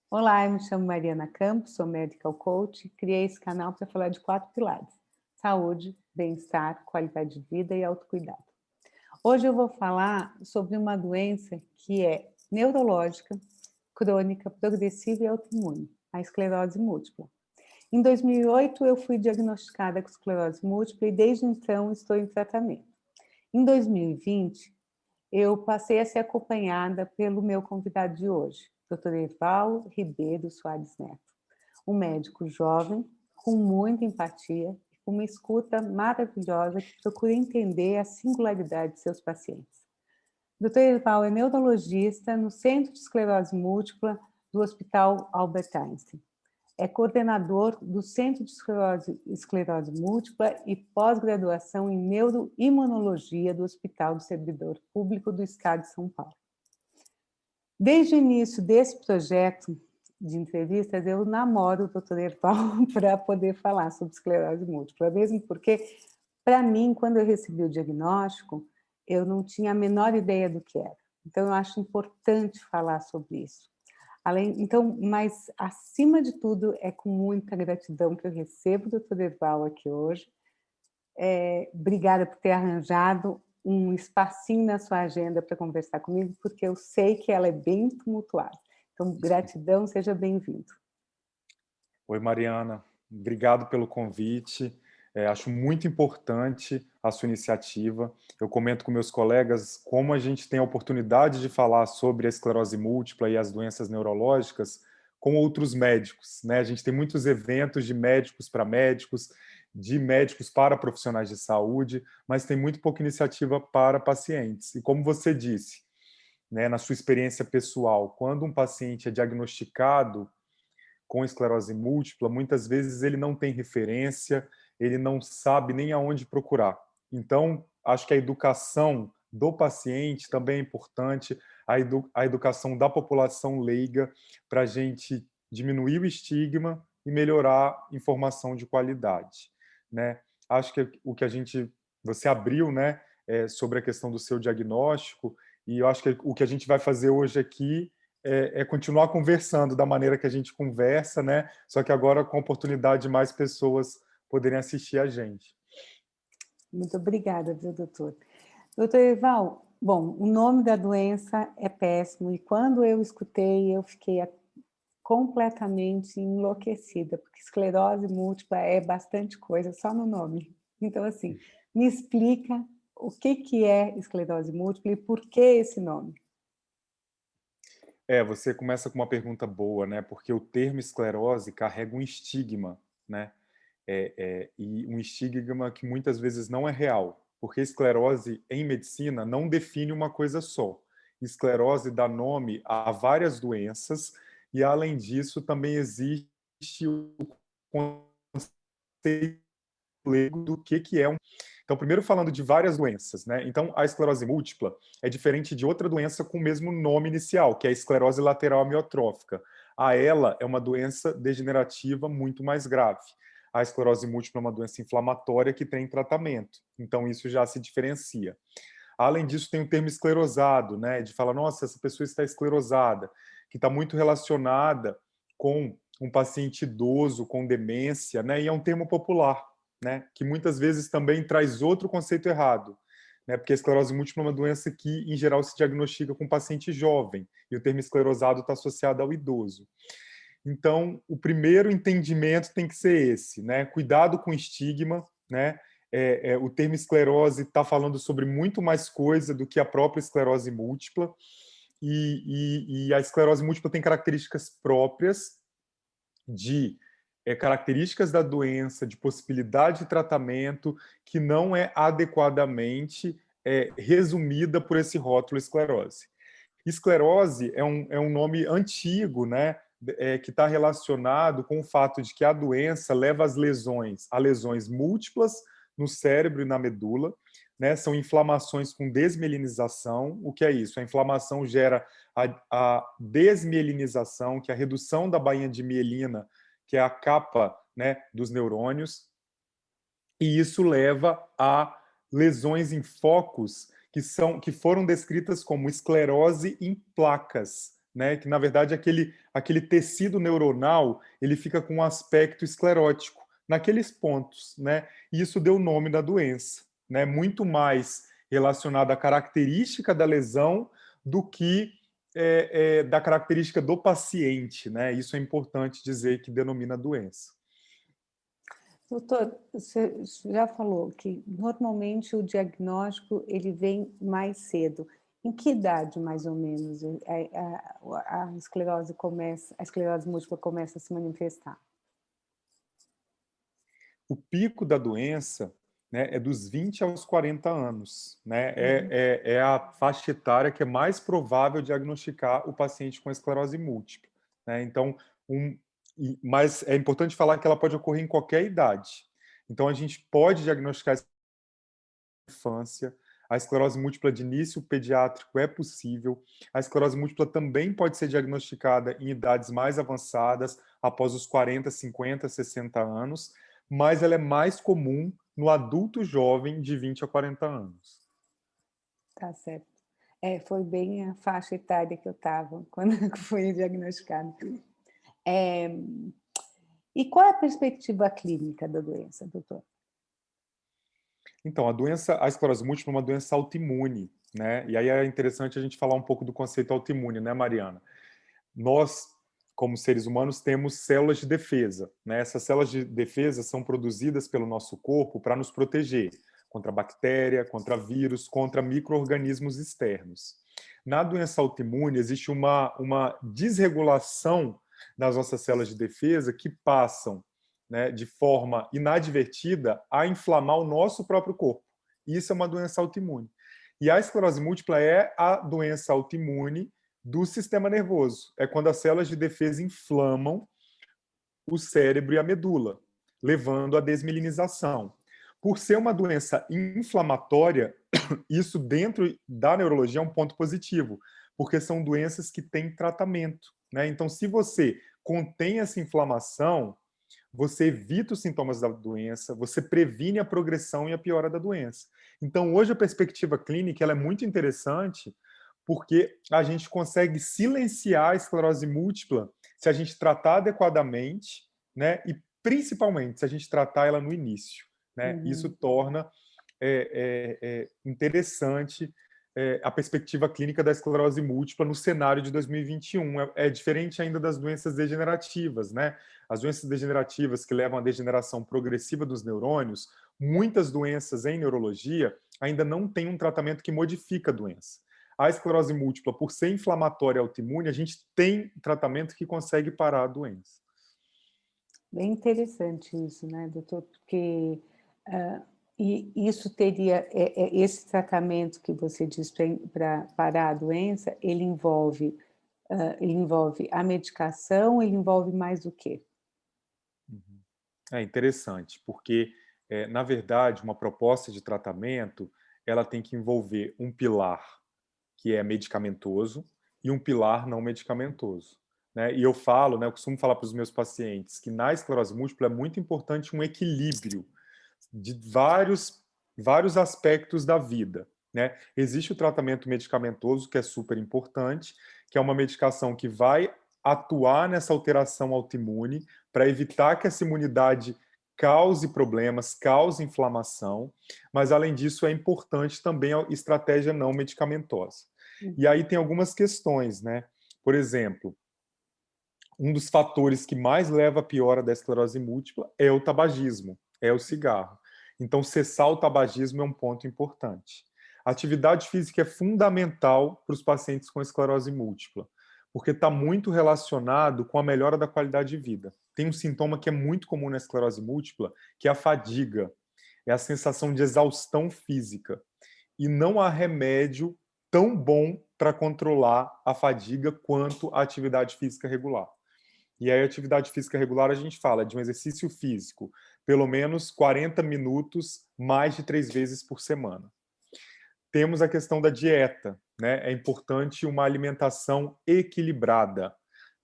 Olá, eu me chamo Mariana Campos, sou medical coach e criei esse canal para falar de 4 pilares: saúde, bem-estar, qualidade de vida e autocuidado. Hoje eu vou falar sobre uma doença que é neurológica, crônica, progressiva e autoimune, a esclerose múltipla. Em 2008 eu fui diagnosticada com esclerose múltipla e desde então estou em tratamento. Em 2020 eu passei a ser acompanhada pelo meu convidado de hoje, Dr. Eval Ribeiro Soares Neto, um médico jovem, com muita empatia e com uma escuta maravilhosa que procura entender a singularidade de seus pacientes. Dr. Eval é neurologista no Centro de Esclerose Múltipla do Hospital Albert Einstein. É coordenador do Centro de Esclerose Múltipla e pós-graduação em Neuroimunologia do Hospital do Servidor Público do Estado de São Paulo. Desde o início desse projeto de entrevistas, eu namoro o Dr. Erval para poder falar sobre esclerose múltipla, mesmo porque, para mim, quando eu recebi o diagnóstico, eu não tinha a menor ideia do que era. Então, eu acho importante falar sobre isso. Então, mas acima de tudo, é com muita gratidão que eu recebo o Dr. Erval aqui hoje. Obrigada por ter arranjado um espacinho na sua agenda para conversar comigo, porque eu sei que ela é bem tumultuada. Então, gratidão, seja bem-vindo. Oi, Mariana. Obrigado pelo convite. Acho muito importante a sua iniciativa. Eu comento com meus colegas como a gente tem a oportunidade de falar sobre a esclerose múltipla e as doenças neurológicas com outros médicos, né? A gente tem muitos eventos de médicos para profissionais de saúde, mas tem muito pouca iniciativa para pacientes. E como você disse, né, na sua experiência pessoal, quando um paciente é diagnosticado com esclerose múltipla, muitas vezes ele não tem referência, ele não sabe nem aonde procurar. Então, acho que a educação do paciente também é importante, a educação da população leiga, para a gente diminuir o estigma e melhorar a informação de qualidade, né? Acho que você abriu, né, sobre a questão do seu diagnóstico, e eu acho que o que a gente vai fazer hoje aqui é continuar conversando da maneira que a gente conversa, né? Só que agora com a oportunidade de mais pessoas poderem assistir a gente. Muito obrigada, viu, doutor? Doutor Eval, bom, o nome da doença é péssimo e quando eu escutei, eu fiquei completamente enlouquecida, porque esclerose múltipla é bastante coisa só no nome. Então, assim, me explica o que é esclerose múltipla e por que esse nome? Você começa com uma pergunta boa, né? Porque o termo esclerose carrega um estigma, né? E um estigma que muitas vezes não é real, porque esclerose em medicina não define uma coisa só. Esclerose dá nome a várias doenças e, além disso, também existe o conceito leigo do que é um. Então, primeiro falando de várias doenças, né? Então, a esclerose múltipla é diferente de outra doença com o mesmo nome inicial, que é a esclerose lateral amiotrófica. Ela é uma doença degenerativa muito mais grave. A esclerose múltipla é uma doença inflamatória que tem tratamento. Então, isso já se diferencia. Além disso, tem o termo esclerosado, né? De falar, nossa, essa pessoa está esclerosada, que está muito relacionada com um paciente idoso com demência, né? E é um termo popular, né? Que muitas vezes também traz outro conceito errado, né? Porque a esclerose múltipla é uma doença que, em geral, se diagnostica com paciente jovem, e o termo esclerosado está associado ao idoso. Então, o primeiro entendimento tem que ser esse, né? Cuidado com o estigma, né? O termo esclerose está falando sobre muito mais coisa do que a própria esclerose múltipla, e a esclerose múltipla tem características próprias de características da doença, de possibilidade de tratamento, que não é adequadamente resumida por esse rótulo esclerose. Esclerose é um nome antigo, né? Que está relacionado com o fato de que a doença leva a lesões múltiplas no cérebro e na medula, né? São inflamações com desmielinização. O que é isso? A inflamação gera a desmielinização, que é a redução da bainha de mielina, que é a capa, né, dos neurônios, e isso leva a lesões em focos que foram descritas como esclerose em placas, né? Que na verdade aquele tecido neuronal ele fica com um aspecto esclerótico naqueles pontos, né? E isso deu o nome da doença, né? Muito mais relacionado à característica da lesão do que da característica do paciente, né? Isso é importante dizer que denomina a doença. Doutor, você já falou que normalmente o diagnóstico ele vem mais cedo. Em que idade, mais ou menos, a esclerose múltipla começa a se manifestar? O pico da doença, né, é dos 20 aos 40 anos. Né? É a faixa etária que é mais provável diagnosticar o paciente com esclerose múltipla. Né? Então, mas é importante falar que ela pode ocorrer em qualquer idade. Então, a gente pode diagnosticar a infância, a esclerose múltipla de início pediátrico é possível. A esclerose múltipla também pode ser diagnosticada em idades mais avançadas, após os 40, 50, 60 anos, mas ela é mais comum no adulto jovem de 20 a 40 anos. Tá certo. Foi bem a faixa etária que eu estava quando fui diagnosticada. E qual é a perspectiva clínica da doença, doutor? Então, a esclerose múltipla é uma doença autoimune, né? E aí é interessante a gente falar um pouco do conceito autoimune, né, Mariana? Nós, como seres humanos, temos células de defesa, né? Essas células de defesa são produzidas pelo nosso corpo para nos proteger contra bactéria, contra vírus, contra micro-organismos externos. Na doença autoimune, existe uma desregulação das nossas células de defesa que passam, né, de forma inadvertida a inflamar o nosso próprio corpo. Isso é uma doença autoimune. E a esclerose múltipla é a doença autoimune do sistema nervoso. É quando as células de defesa inflamam o cérebro e a medula, levando à desmielinização. Por ser uma doença inflamatória, isso dentro da neurologia é um ponto positivo, porque são doenças que têm tratamento. Né? Então, se você contém essa inflamação, você evita os sintomas da doença, você previne a progressão e a piora da doença. Então, hoje a perspectiva clínica ela é muito interessante porque a gente consegue silenciar a esclerose múltipla se a gente tratar adequadamente, né? E principalmente se a gente tratar ela no início. Né? Isso torna interessante a perspectiva clínica da esclerose múltipla no cenário de 2021. É diferente ainda das doenças degenerativas, né? As doenças degenerativas que levam à degeneração progressiva dos neurônios, muitas doenças em neurologia ainda não têm um tratamento que modifica a doença. A esclerose múltipla, por ser inflamatória e autoimune, a gente tem tratamento que consegue parar a doença. Bem interessante isso, né, doutor? Porque e isso teria esse tratamento que você diz para parar a doença, ele envolve a medicação, ele envolve mais o quê? É interessante, porque, na verdade, uma proposta de tratamento ela tem que envolver um pilar que é medicamentoso e um pilar não medicamentoso. Né? E eu falo, né, eu costumo falar para os meus pacientes que na esclerose múltipla é muito importante um equilíbrio de vários aspectos da vida. Né? Existe o tratamento medicamentoso, que é super importante, que é uma medicação que vai atuar nessa alteração autoimune para evitar que essa imunidade cause problemas, cause inflamação, mas além disso é importante também a estratégia não medicamentosa. E aí tem algumas questões, né? Por exemplo, um dos fatores que mais leva à piora da esclerose múltipla é o tabagismo, é o cigarro. Então, cessar o tabagismo é um ponto importante. A atividade física é fundamental para os pacientes com esclerose múltipla, porque está muito relacionado com a melhora da qualidade de vida. Tem um sintoma que é muito comum na esclerose múltipla, que é a fadiga, é a sensação de exaustão física. E não há remédio tão bom para controlar a fadiga quanto a atividade física regular. E aí, a atividade física regular, a gente fala de um exercício físico, pelo menos 40 minutos, mais de 3 vezes por semana. Temos a questão da dieta, né? É importante uma alimentação equilibrada.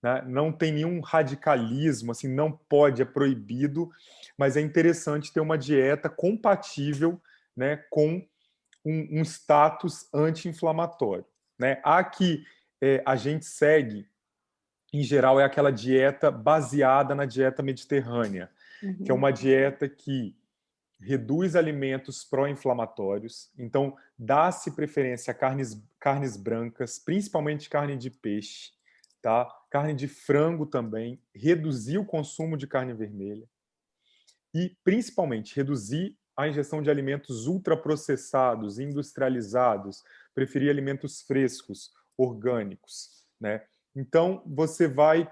Né? Não tem nenhum radicalismo, assim, não pode, é proibido, mas é interessante ter uma dieta compatível, né, com um status anti-inflamatório. Né? Há que a gente segue, em geral, é aquela dieta baseada na dieta mediterrânea, que é uma dieta que reduz alimentos pró-inflamatórios, então dá-se preferência a carnes brancas, principalmente carne de peixe, tá? Carne de frango também, reduzir o consumo de carne vermelha e, principalmente, reduzir a ingestão de alimentos ultraprocessados, industrializados, preferir alimentos frescos, orgânicos, né? Então, você vai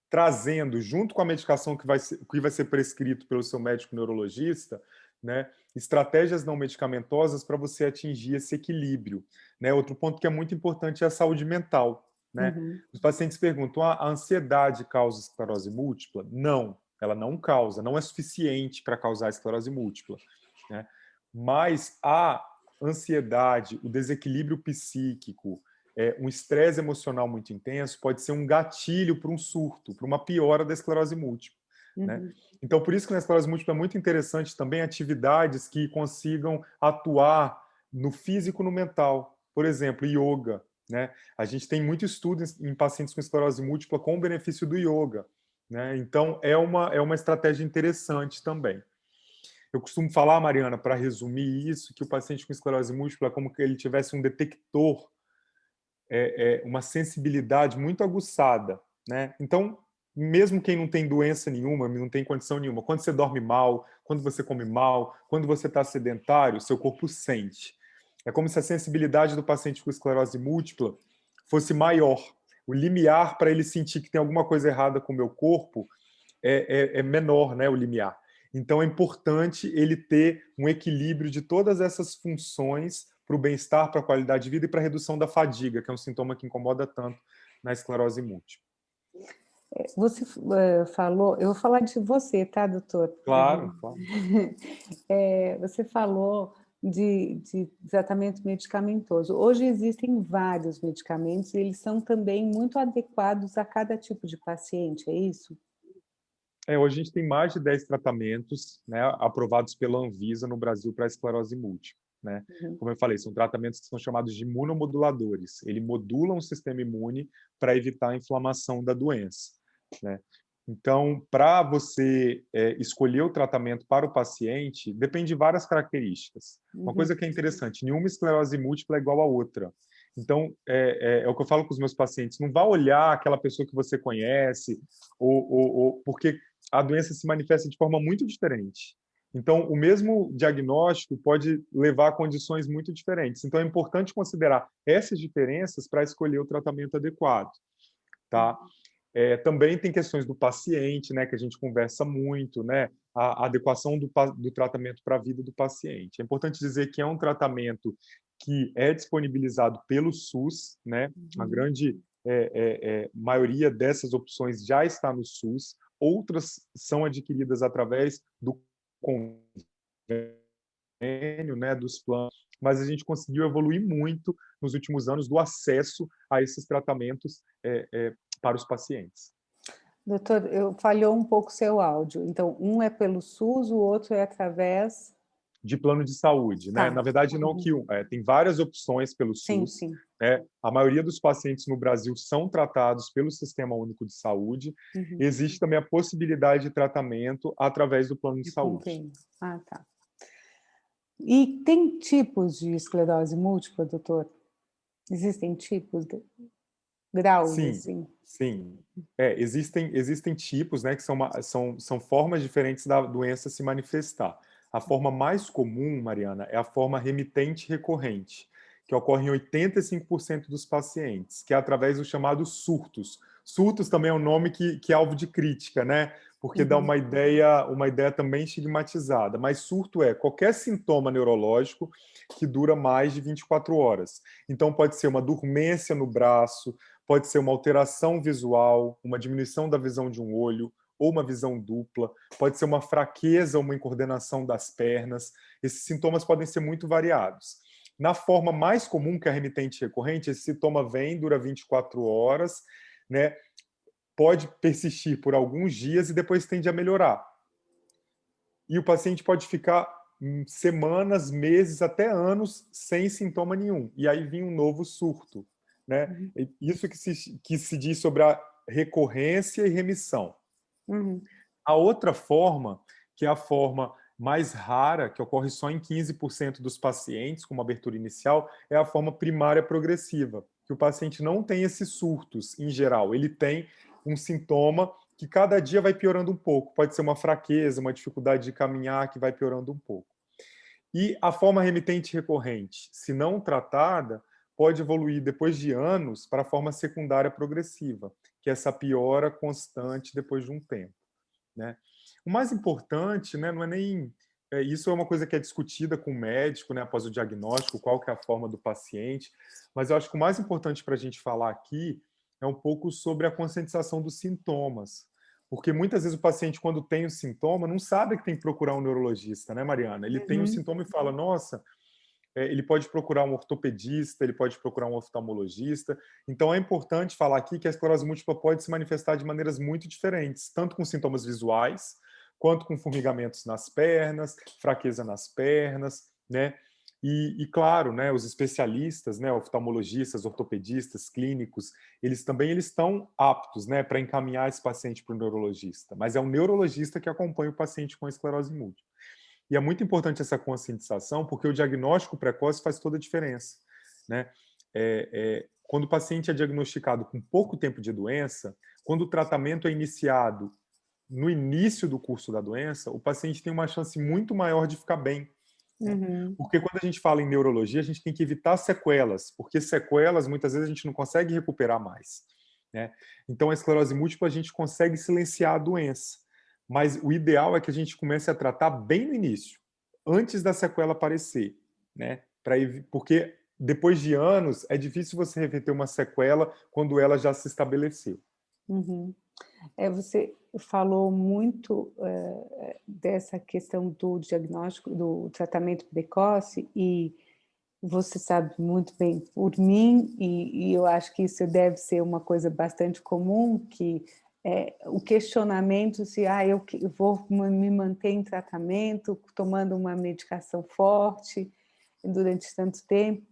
trazendo, junto com a medicação que vai ser prescrito pelo seu médico neurologista, né, estratégias não medicamentosas para você atingir esse equilíbrio. Né? Outro ponto que é muito importante é a saúde mental. Né? Os pacientes perguntam, a ansiedade causa esclerose múltipla? Não, ela não causa, não é suficiente para causar esclerose múltipla. Né? Mas a ansiedade, o desequilíbrio psíquico, um estresse emocional muito intenso pode ser um gatilho para um surto, para uma piora da esclerose múltipla. Né? Então, por isso que na esclerose múltipla é muito interessante também atividades que consigam atuar no físico e no mental. Por exemplo, yoga. Né? A gente tem muito estudo em pacientes com esclerose múltipla com o benefício do yoga. Né? Então, é uma estratégia interessante também. Eu costumo falar, Mariana, para resumir isso, que o paciente com esclerose múltipla é como que ele tivesse um detector, uma sensibilidade muito aguçada, né? Então, mesmo quem não tem doença nenhuma, não tem condição nenhuma, quando você dorme mal, quando você come mal, quando você está sedentário, seu corpo sente. É como se a sensibilidade do paciente com esclerose múltipla fosse maior. O limiar para ele sentir que tem alguma coisa errada com o meu corpo é menor, né, o limiar. Então, é importante ele ter um equilíbrio de todas essas funções para o bem-estar, para a qualidade de vida e para a redução da fadiga, que é um sintoma que incomoda tanto na esclerose múltipla. Você falou, eu vou falar de você, tá, doutor? Claro, claro. Você falou de tratamento medicamentoso. Hoje existem vários medicamentos e eles são também muito adequados a cada tipo de paciente, é isso? Hoje a gente tem mais de 10 tratamentos, né, aprovados pela Anvisa no Brasil para esclerose múltipla. Né? Como eu falei, são tratamentos que são chamados de imunomoduladores. Ele modulam o sistema imune para evitar a inflamação da doença. Né? Então, para você escolher o tratamento para o paciente, depende de várias características. Uma coisa que é interessante, nenhuma esclerose múltipla é igual a outra. Então, é o que eu falo com os meus pacientes, não vá olhar aquela pessoa que você conhece, porque a doença se manifesta de forma muito diferente. Então, o mesmo diagnóstico pode levar a condições muito diferentes. Então, é importante considerar essas diferenças para escolher o tratamento adequado. Tá? Também tem questões do paciente, né, que a gente conversa muito, né, a adequação do tratamento para a vida do paciente. É importante dizer que é um tratamento que é disponibilizado pelo SUS, né, a grande maioria dessas opções já está no SUS, outras são adquiridas através do convênio, né, dos planos, mas a gente conseguiu evoluir muito nos últimos anos do acesso a esses tratamentos para os pacientes. Doutor, falhou um pouco o seu áudio. Então, um é pelo SUS, o outro é através... De plano de saúde, né? Tá. Na verdade, não que tem várias opções pelo Sim, SUS. sim. Né? A maioria dos pacientes no Brasil são tratados pelo Sistema Único de Saúde. Existe também a possibilidade de tratamento através do plano de saúde. Convênio. Ah, tá. E tem tipos de esclerose múltipla, doutor? Existem tipos, graus, Sim, assim? sim. Existem tipos, né, que são formas diferentes da doença se manifestar. A forma mais comum, Mariana, é a forma remitente recorrente, que ocorre em 85% dos pacientes, que é através dos chamados surtos. Surtos também é um nome que é alvo de crítica, né? Porque dá uma ideia também estigmatizada. Mas surto é qualquer sintoma neurológico que dura mais de 24 horas. Então pode ser uma dormência no braço, pode ser uma alteração visual, uma diminuição da visão de um olho, ou uma visão dupla, pode ser uma fraqueza, uma incoordenação das pernas. Esses sintomas podem ser muito variados. Na forma mais comum, que é a remitente recorrente, esse sintoma vem, dura 24 horas, né? Pode persistir por alguns dias e depois tende a melhorar. E o paciente pode ficar semanas, meses, até anos sem sintoma nenhum. E aí vinha um novo surto, né? Isso que se diz sobre a recorrência e remissão. A outra forma, que é a forma mais rara, que ocorre só em 15% dos pacientes, com uma abertura inicial, é a forma primária progressiva, que o paciente não tem esses surtos em geral, ele tem um sintoma que cada dia vai piorando um pouco, pode ser uma fraqueza, uma dificuldade de caminhar que vai piorando um pouco. E a forma remitente recorrente, se não tratada, pode evoluir depois de anos para a forma secundária progressiva, que é essa piora constante depois de um tempo, né? O mais importante, né, não é nem... isso é uma coisa que é discutida com o médico, né, após o diagnóstico, qual que é a forma do paciente, mas eu acho que o mais importante para a gente falar aqui é um pouco sobre a conscientização dos sintomas, porque muitas vezes o paciente, quando tem o sintoma, não sabe que tem que procurar um neurologista, né, Mariana? Ele tem um sintoma e fala, nossa, ele pode procurar um ortopedista, ele pode procurar um oftalmologista. Então, é importante falar aqui que a esclerose múltipla pode se manifestar de maneiras muito diferentes, tanto com sintomas visuais, quanto com formigamentos nas pernas, fraqueza nas pernas, né? E claro, né, os especialistas, né, oftalmologistas, ortopedistas, clínicos, eles estão aptos, né, para encaminhar esse paciente para o neurologista, mas é o neurologista que acompanha o paciente com esclerose múltipla. E é muito importante essa conscientização, porque o diagnóstico precoce faz toda a diferença, né? Quando o paciente é diagnosticado com pouco tempo de doença, quando o tratamento é iniciado no início do curso da doença, o paciente tem uma chance muito maior de ficar bem. Né? Porque quando a gente fala em neurologia, a gente tem que evitar sequelas, porque sequelas, muitas vezes, a gente não consegue recuperar mais. Né? Então, a esclerose múltipla, a gente consegue silenciar a doença. Mas o ideal é que a gente comece a tratar bem no início, antes da sequela aparecer. Né? Porque depois de anos, é difícil você reverter uma sequela quando ela já se estabeleceu. Você falou muito dessa questão do diagnóstico, do tratamento precoce, e você sabe muito bem por mim, e eu acho que isso deve ser uma coisa bastante comum, que o questionamento se eu vou me manter em tratamento, tomando uma medicação forte durante tanto tempo.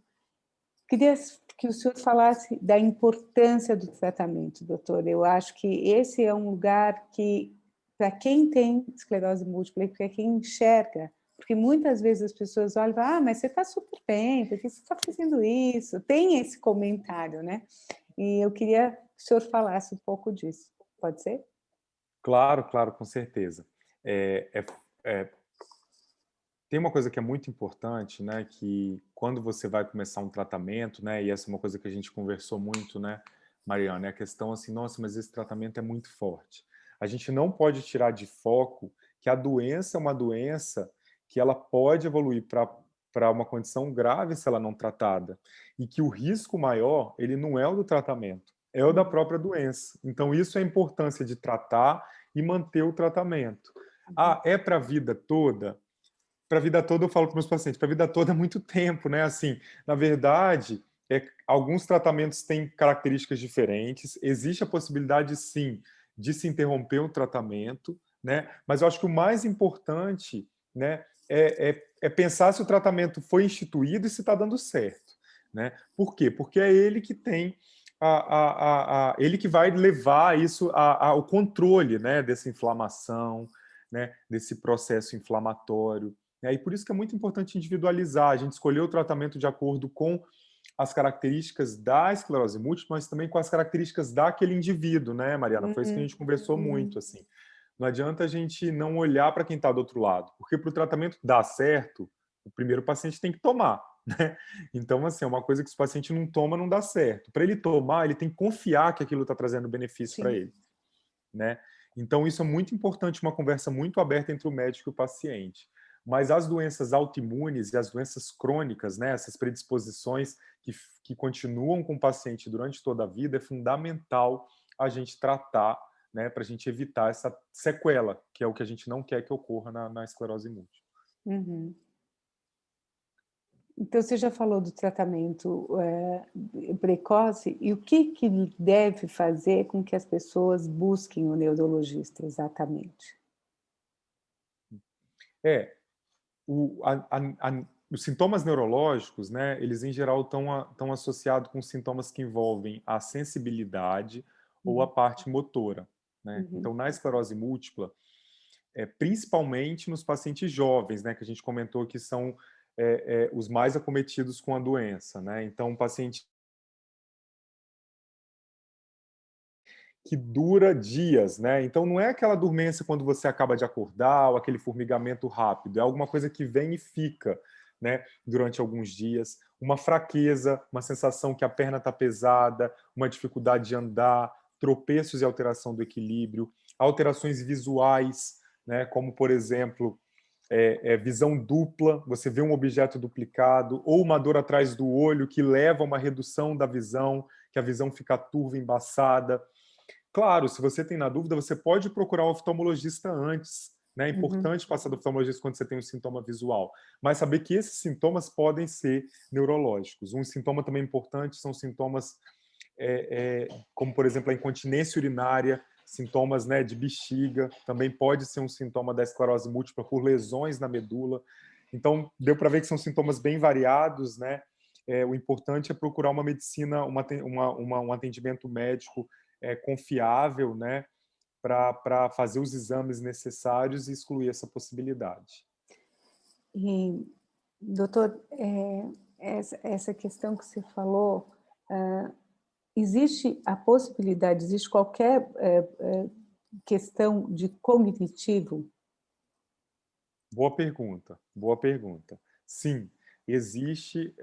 Queria que o senhor falasse da importância do tratamento, doutor. Eu acho que esse é um lugar que, para quem tem esclerose múltipla, para quem enxerga, porque muitas vezes as pessoas olham e falam, mas você está super bem, por que você está fazendo isso? Tem esse comentário, né? E eu queria que o senhor falasse um pouco disso. Pode ser? Claro, claro, com certeza. Tem uma coisa que é muito importante, né, que quando você vai começar um tratamento, né, e essa é uma coisa que a gente conversou muito, né, Mariana, é a questão assim, nossa, mas esse tratamento é muito forte. A gente não pode tirar de foco que a doença é uma doença que ela pode evoluir para uma condição grave se ela não tratada, e que o risco maior, ele não é o do tratamento, é o da própria doença. Então, isso é a importância de tratar e manter o tratamento. É para a vida toda? Para a vida toda, eu falo para meus pacientes, para a vida toda é muito tempo, né? Assim, na verdade, alguns tratamentos têm características diferentes, existe a possibilidade, sim, de se interromper um tratamento, né? Mas eu acho que o mais importante, né, é pensar se o tratamento foi instituído e se está dando certo, né? Por quê? Porque é ele que tem ele que vai levar isso ao controle, né, dessa inflamação, né, desse processo inflamatório. E por isso que é muito importante individualizar, a gente escolher o tratamento de acordo com as características da esclerose múltipla, mas também com as características daquele indivíduo, né, Mariana? Foi isso que a gente conversou muito, assim. Não adianta a gente não olhar para quem está do outro lado, porque para o tratamento dar certo, o primeiro paciente tem que tomar, né? Então, assim, é uma coisa que se o paciente não toma, não dá certo. Para ele tomar, ele tem que confiar que aquilo está trazendo benefício para ele, né? Então, isso é muito importante, uma conversa muito aberta entre o médico e o paciente. Mas as doenças autoimunes e as doenças crônicas, né, essas predisposições que continuam com o paciente durante toda a vida, é fundamental a gente tratar, né, para a gente evitar essa sequela, que é o que a gente não quer que ocorra na esclerose múltipla. Então, você já falou do tratamento precoce, e o que deve fazer com que as pessoas busquem o neurologista exatamente? os sintomas neurológicos, né, eles em geral estão associados com sintomas que envolvem a sensibilidade ou a Uhum, parte motora, né? uhum, Então, na esclerose múltipla, principalmente nos pacientes jovens, né, que a gente comentou que são os mais acometidos com a doença, né? Então, um paciente que dura dias, né? Então não é aquela dormência quando você acaba de acordar ou aquele formigamento rápido, é alguma coisa que vem e fica, né? Durante alguns dias, uma fraqueza, uma sensação que a perna está pesada, uma dificuldade de andar, tropeços e alteração do equilíbrio, alterações visuais, né? Como por exemplo visão dupla, você vê um objeto duplicado, ou uma dor atrás do olho que leva a uma redução da visão, que a visão fica turva, embaçada. Claro, se você tem na dúvida, você pode procurar um oftalmologista antes. Né? É uhum. importante passar do oftalmologista quando você tem um sintoma visual. Mas saber que esses sintomas podem ser neurológicos. Um sintoma também importante são sintomas como, por exemplo, a incontinência urinária, sintomas, né, de bexiga. Também pode ser um sintoma da esclerose múltipla por lesões na medula. Então, deu para ver que são sintomas bem variados, né? O importante é procurar uma medicina, um atendimento médico confiável, né, para fazer os exames necessários e excluir essa possibilidade. E, doutor, essa questão que você falou, existe a possibilidade, existe qualquer questão de cognitivo? Boa pergunta, boa pergunta. Sim, existe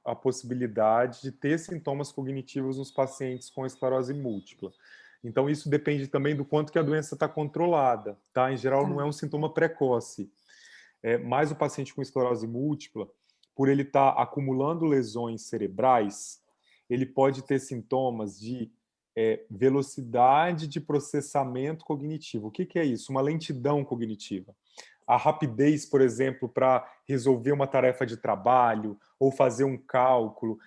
a possibilidade de ter sintomas cognitivos nos pacientes com esclerose múltipla. Então, isso depende também do quanto que a doença está controlada, tá? Em geral, Tá. não é um sintoma precoce. Mas o paciente com esclerose múltipla, por ele estar acumulando lesões cerebrais, ele pode ter sintomas de velocidade de processamento cognitivo. O que, que é isso? Uma lentidão cognitiva. A rapidez, por exemplo, para resolver uma tarefa de trabalho ou fazer um cálculo,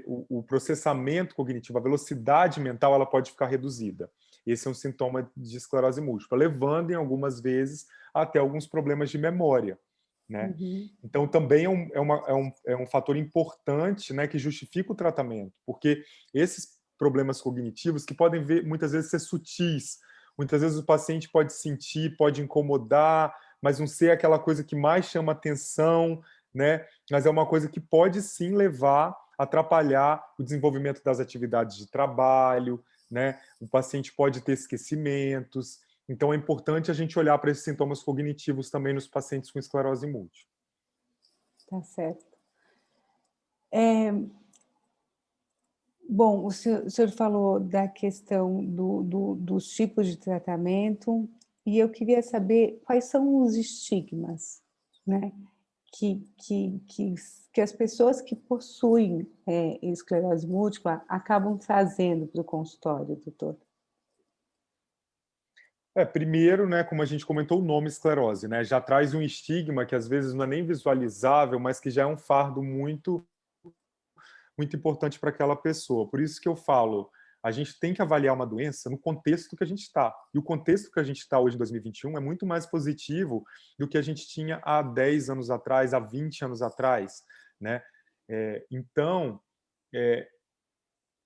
o processamento cognitivo, a velocidade mental, ela pode ficar reduzida. Esse é um sintoma de esclerose múltipla, levando, em algumas vezes, até alguns problemas de memória. Né? Uhum. Então, também é um fator importante, né, que justifica o tratamento, porque esses problemas cognitivos, que podem muitas vezes ser sutis, muitas vezes o paciente pode sentir, pode incomodar, mas não ser aquela coisa que mais chama atenção, né? Mas é uma coisa que pode sim levar, atrapalhar o desenvolvimento das atividades de trabalho, né? O paciente pode ter esquecimentos. Então é importante a gente olhar para esses sintomas cognitivos também nos pacientes com esclerose múltipla. Tá certo. Bom, o senhor falou da questão dos tipos de tratamento, e eu queria saber quais são os estigmas, né, que que que que as pessoas que possuem, esclerose múltipla acabam trazendo para o consultório, doutor? Primeiro, né, como a gente comentou, o nome esclerose, né, já traz um estigma que às vezes não é nem visualizável, mas que já é um fardo muito importante para aquela pessoa. Por isso que eu falo, a gente tem que avaliar uma doença no contexto que a gente está. E o contexto que a gente está hoje em 2021 é muito mais positivo do que a gente tinha há 10 anos atrás, há 20 anos atrás, né? Então, é,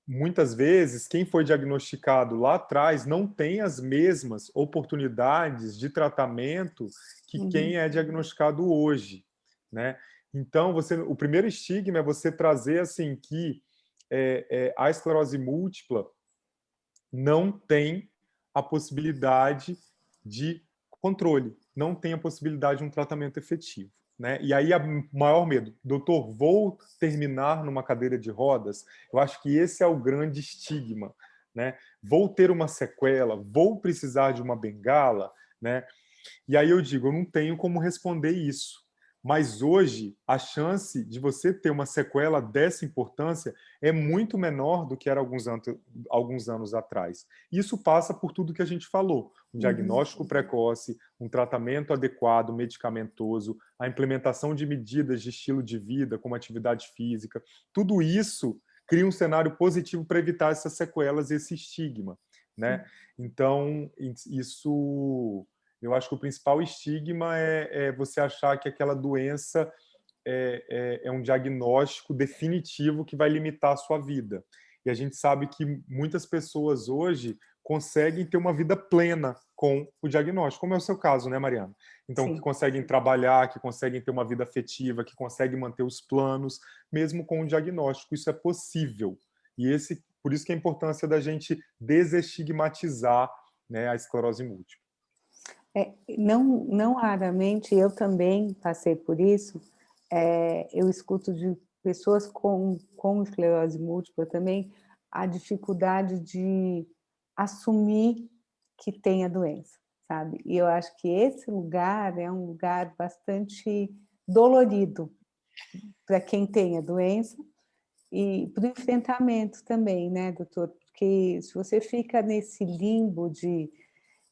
muitas vezes, quem foi diagnosticado lá atrás não tem as mesmas oportunidades de tratamento que quem Uhum, é diagnosticado hoje, né? Então, o primeiro estigma é você trazer assim que a esclerose múltipla não tem a possibilidade de controle, não tem a possibilidade de um tratamento efetivo. Né? E aí, o maior medo, doutor, vou terminar numa cadeira de rodas? Eu acho que esse é o grande estigma. Né? Vou ter uma sequela, vou precisar de uma bengala, né? E aí eu digo, eu não tenho como responder isso. Mas hoje, a chance de você ter uma sequela dessa importância é muito menor do que era alguns anos atrás. Isso passa por tudo que a gente falou: um uhum. diagnóstico precoce, um tratamento adequado, medicamentoso, a implementação de medidas de estilo de vida, como atividade física. Tudo isso cria um cenário positivo para evitar essas sequelas e esse estigma. Né? Então, isso Eu acho que o principal estigma é você achar que aquela doença é um diagnóstico definitivo que vai limitar a sua vida. E a gente sabe que muitas pessoas hoje conseguem ter uma vida plena com o diagnóstico, como é o seu caso, né, Mariana? Então, que Sim. conseguem trabalhar, que conseguem ter uma vida afetiva, que conseguem manter os planos, mesmo com o diagnóstico. Isso é possível. E por isso que a importância da gente desestigmatizar, né, a esclerose múltipla. Não raramente, eu também passei por isso, eu escuto de pessoas com esclerose múltipla também a dificuldade de assumir que tem a doença, sabe? E eu acho que esse lugar é um lugar bastante dolorido para quem tem a doença e para o enfrentamento também, né, doutor? Porque se você fica nesse limbo de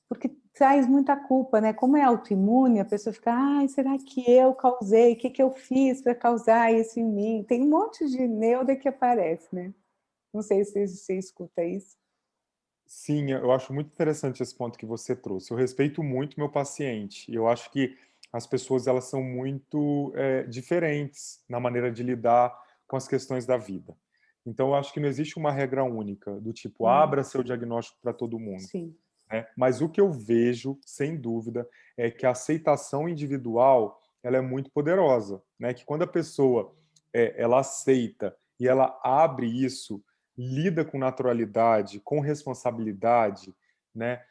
porque traz muita culpa, né? Como é autoimune, a pessoa fica, ai, será que eu causei? O que que eu fiz para causar isso em mim? Tem um monte de neura que aparece, né? Não sei se você escuta isso. Sim, eu acho muito interessante esse ponto que você trouxe. Eu respeito muito meu paciente. Eu acho que as pessoas elas são muito diferentes na maneira de lidar com as questões da vida. Então, eu acho que não existe uma regra única do tipo Hum, abra seu diagnóstico para todo mundo, sim. né? Mas o que eu vejo, sem dúvida, é que a aceitação individual ela é muito poderosa, né? Que quando a pessoa ela aceita e ela abre isso, lida com naturalidade, com responsabilidade, né?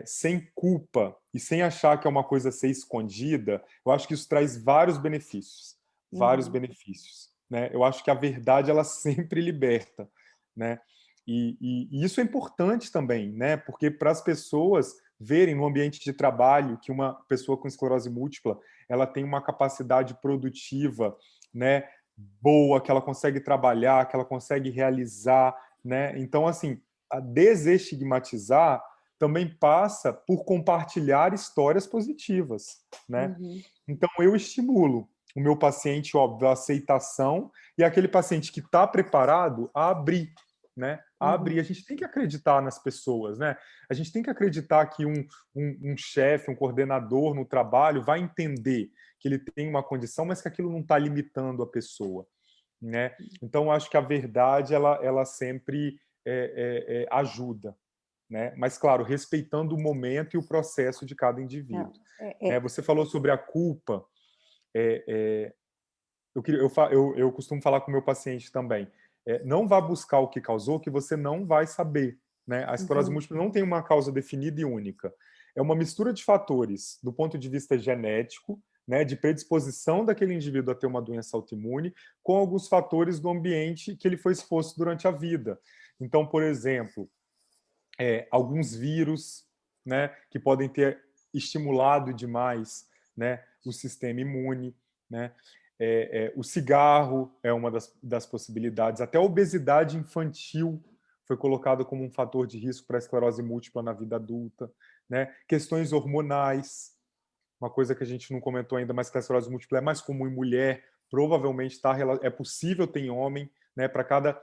Sem culpa e sem achar que é uma coisa a ser escondida, eu acho que isso traz vários benefícios, vários Uhum. benefícios, né? Eu acho que a verdade ela sempre liberta, né? E isso é importante também, né? Porque para as pessoas verem no ambiente de trabalho que uma pessoa com esclerose múltipla ela tem uma capacidade produtiva, né? Boa, que ela consegue trabalhar, que ela consegue realizar, né? Então, assim, a desestigmatizar também passa por compartilhar histórias positivas, né? Uhum. Então, eu estimulo o meu paciente, óbvio, a aceitação e aquele paciente que está preparado a abrir, né? A abrir. A Uhum. gente tem que acreditar nas pessoas, né? A gente tem que acreditar que um chefe, um coordenador no trabalho vai entender que ele tem uma condição, mas que aquilo não está limitando a pessoa, né? Então, acho que a verdade ela sempre ajuda, né? Mas, claro, respeitando o momento e o processo de cada Não, indivíduo. Né? Você falou sobre a culpa. É, é, eu costumo falar com o meu paciente também. Não vá buscar o que causou, que você não vai saber. Né? A esclerose uhum. múltipla não tem uma causa definida e única. É uma mistura de fatores do ponto de vista genético, né, de predisposição daquele indivíduo a ter uma doença autoimune, com alguns fatores do ambiente que ele foi exposto durante a vida. Então, por exemplo, alguns vírus, né, que podem ter estimulado demais, né, o sistema imune, né? O cigarro é uma das possibilidades. Até a obesidade infantil foi colocada como um fator de risco para a esclerose múltipla na vida adulta, né? Questões hormonais, uma coisa que a gente não comentou ainda, mas que a esclerose múltipla é mais comum em mulher, provavelmente é possível ter em homem, né? Para cada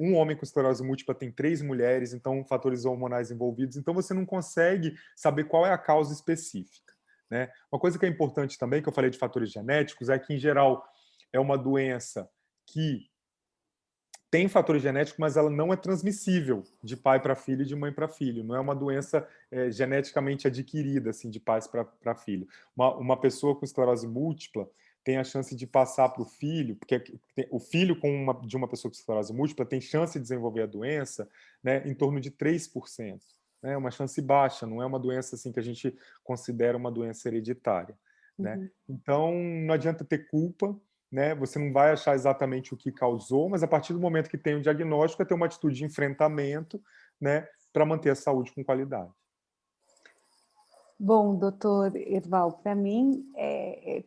um homem com esclerose múltipla tem 3 mulheres, então fatores hormonais envolvidos. Então você não consegue saber qual é a causa específica, né? Uma coisa que é importante também, que eu falei de fatores genéticos, é que em geral é uma doença que tem fatores genéticos, mas ela não é transmissível de pai para filho e de mãe para filho. Não é uma doença geneticamente adquirida, assim, de pais para filho. Uma pessoa com esclerose múltipla tem a chance de passar para o filho, porque o filho de uma pessoa com esclerose múltipla tem chance de desenvolver a doença, né, em torno de 3%. É uma chance baixa, não é uma doença assim que a gente considera uma doença hereditária. Né? Uhum. Então, não adianta ter culpa, né? Você não vai achar exatamente o que causou, mas a partir do momento que tem o diagnóstico, é ter uma atitude de enfrentamento, né, para manter a saúde com qualidade. Bom, doutor Erval, para mim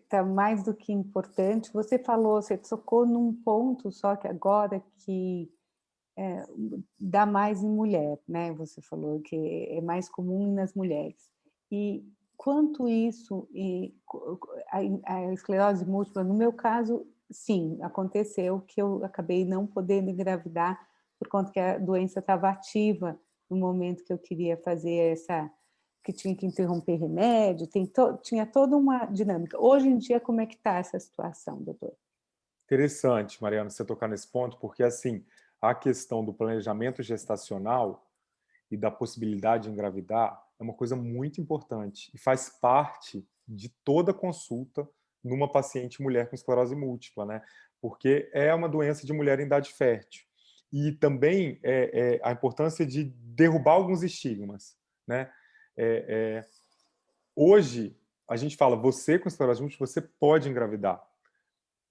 tá mais do que importante. Você falou, você tocou num ponto só que agora que dá mais em mulher, né? Você falou que é mais comum nas mulheres. E quanto isso e a esclerose múltipla, no meu caso, sim, aconteceu que eu acabei não podendo engravidar por conta que a doença estava ativa no momento que eu queria fazer que tinha que interromper remédio, tinha toda uma dinâmica. Hoje em dia, como é que está essa situação, doutor? Interessante, Mariana, você tocar nesse ponto, porque assim, a questão do planejamento gestacional e da possibilidade de engravidar é uma coisa muito importante e faz parte de toda consulta numa paciente mulher com esclerose múltipla, né? Porque é uma doença de mulher em idade fértil. E também a importância de derrubar alguns estigmas, né? É, é, hoje, a gente fala, você com esclerose múltipla, você pode engravidar.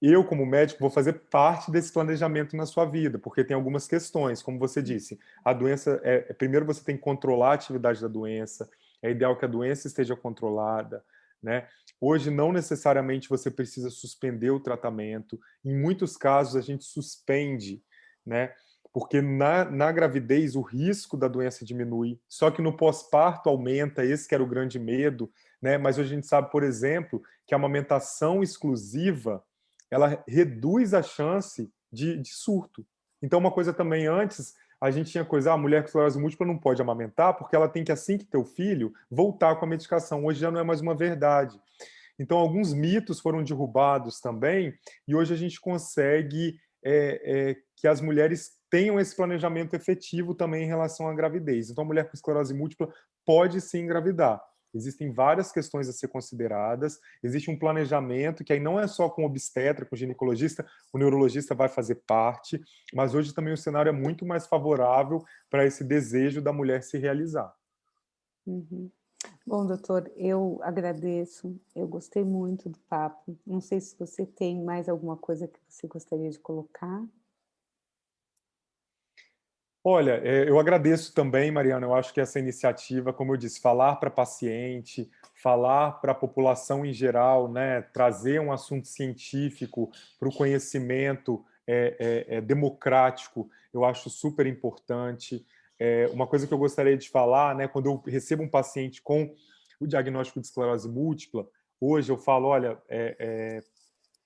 Eu, como médico, vou fazer parte desse planejamento na sua vida, porque tem algumas questões, como você disse, a doença, primeiro você tem que controlar a atividade da doença, é ideal que a doença esteja controlada, né? Hoje, não necessariamente você precisa suspender o tratamento, em muitos casos a gente suspende, né? Porque na gravidez o risco da doença diminui, só que no pós-parto aumenta, esse que era o grande medo, né? Mas hoje a gente sabe, por exemplo, que a amamentação exclusiva ela reduz a chance de surto. Então, uma coisa também antes, a gente tinha coisa, a mulher com esclerose múltipla não pode amamentar porque ela tem que, assim que ter o filho, voltar com a medicação. Hoje já não é mais uma verdade. Então, alguns mitos foram derrubados também, e hoje a gente consegue que as mulheres tenham esse planejamento efetivo também em relação à gravidez. Então, a mulher com esclerose múltipla pode sim engravidar. Existem várias questões a ser consideradas, existe um planejamento que aí não é só com o obstetra, com o ginecologista, o neurologista vai fazer parte, mas hoje também o cenário é muito mais favorável para esse desejo da mulher se realizar. Uhum. Bom, doutor, eu agradeço, eu gostei muito do papo. Não sei se você tem mais alguma coisa que você gostaria de colocar. Olha, eu agradeço também, Mariana, eu acho que essa iniciativa, como eu disse, falar para paciente, falar para a população em geral, né, trazer um assunto científico para o conhecimento democrático, eu acho super importante. Uma coisa que eu gostaria de falar, né, quando eu recebo um paciente com o diagnóstico de esclerose múltipla, hoje eu falo, olha,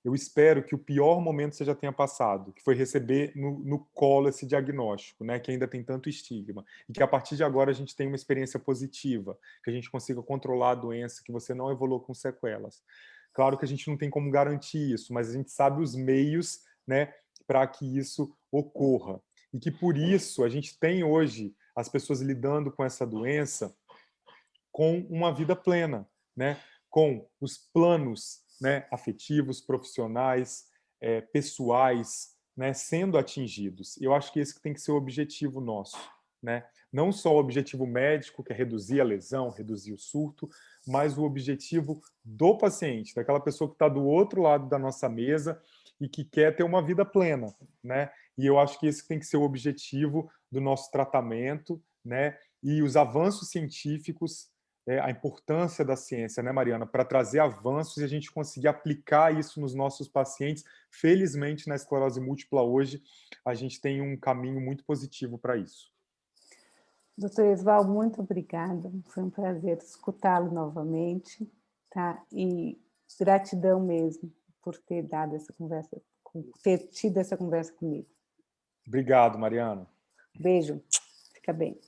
eu espero que o pior momento você já tenha passado, que foi receber no colo esse diagnóstico, né, que ainda tem tanto estigma, e que a partir de agora a gente tenha uma experiência positiva, que a gente consiga controlar a doença, que você não evolua com sequelas. Claro que a gente não tem como garantir isso, mas a gente sabe os meios, né, para que isso ocorra. E que por isso a gente tem hoje as pessoas lidando com essa doença com uma vida plena, né? Com os planos, né, afetivos, profissionais, pessoais, né, sendo atingidos. Eu acho que esse tem que ser o objetivo nosso, né? Não só o objetivo médico, que é reduzir a lesão, reduzir o surto, mas o objetivo do paciente, daquela pessoa que está do outro lado da nossa mesa e que quer ter uma vida plena, né? E eu acho que esse tem que ser o objetivo do nosso tratamento, né? E os avanços científicos, a importância da ciência, né, Mariana, para trazer avanços e a gente conseguir aplicar isso nos nossos pacientes. Felizmente, na esclerose múltipla hoje, a gente tem um caminho muito positivo para isso. Doutor Esval, muito obrigada. Foi um prazer escutá-lo novamente, tá? E gratidão mesmo por ter dado essa conversa, ter tido essa conversa comigo. Obrigado, Mariana. Beijo, fica bem.